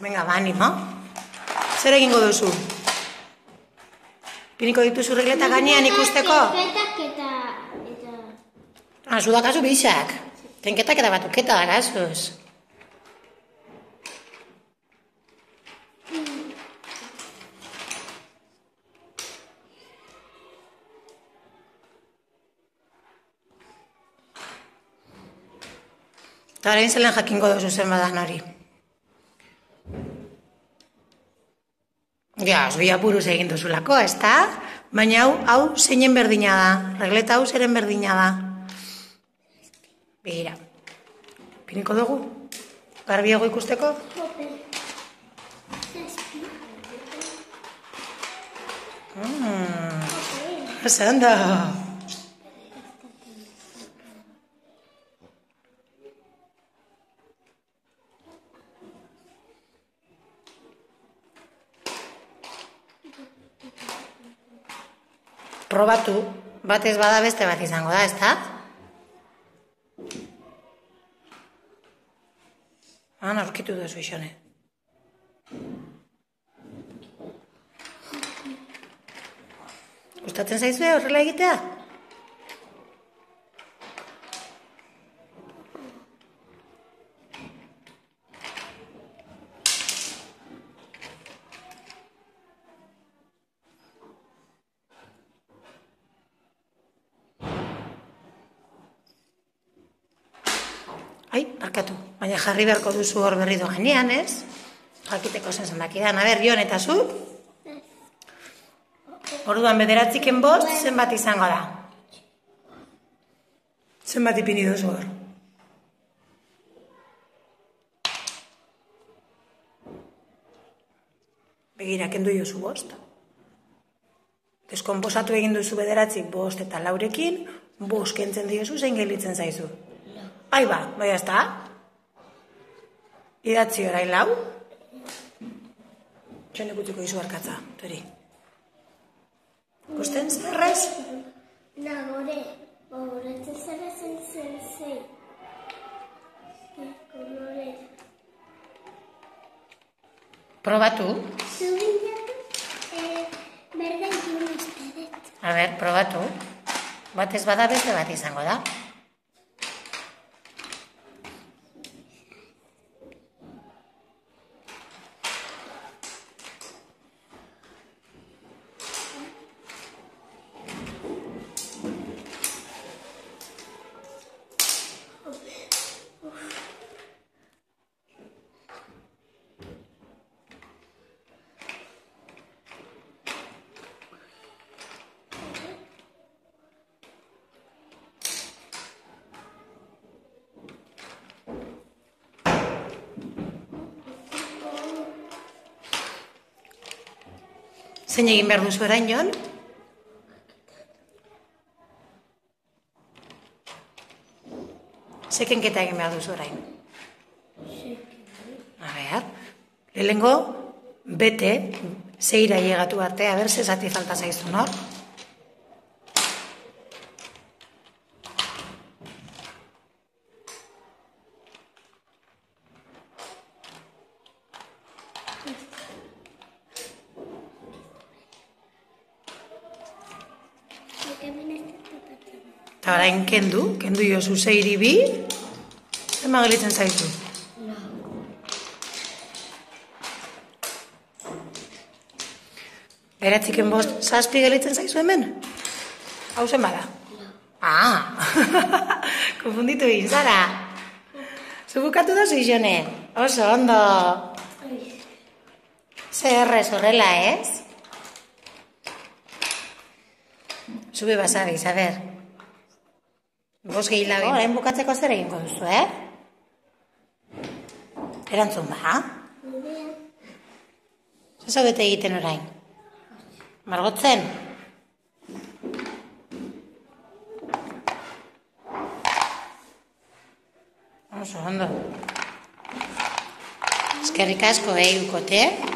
Venga, ba, animo. Zer egingo duzu? Piniko dituzu regletak gainean ikusteko? Tenketak eta... Zu dakazu bixak. Tenketak eta batuketa dakazuz. Eta orain zelan jakingo duzu zen badan hori. Ja, zui apuruz egin duzulako, ez da? Baina hau zeinen berdina da. Regleta hau zeren berdina da. Begira. Piniko dugu? Garbiago ikusteko? Oso ondo. Probatu, bat ez bada beste bat izango da, ez da? Aurkitu duzu isone. Gustatzen zaizue horrela egitea? Ai, barkatu, baina jarri beharko duzu hor berri doganean, ez? Jakiteko zendakidan. A ber, Jon, eta zu? Orduan, 9-5 zenbat izango da? Zenbat ipini duzu hor? Begira, kendu jozu 5. Deskonposatu egin duzu 9, 5 eta 4rekin, 5 kentzen diozu zein gelitzen zaizu. Ai ba, bai azta? Idatzi orain 4. Txone gutiko izu arkatza, tori. Gusten zerrez? Nagore, gogoratzen zara zen. Kolore. Probatu. Zubinatu, berda ikun ustedet. A ber, probatu. Bat ez bada beste bat izango da. Zein egin behar duzu orain, Jon? Zekenketa egin behar duzu orain? A ber, lehenengo, bete, 6 llegatu arte, a ber, zezati falta zaizun hor. Eta orain kendu jozu 6 2, zema gelitzen zaizu? 9-5 7 gelitzen zaizu hemen? Hau zen bada? Konfunditu egin zara. Zubukatu dozu izone? Oso ondo. Zerrez horrela, ez? Zube basabiz, a ber. 5 gehiago, orain bukatzeko zer egingo duzu, Erantzun ba? Zer bete egiten orain? Margotzen? Oso ondo. Eskerrik asko, ukote.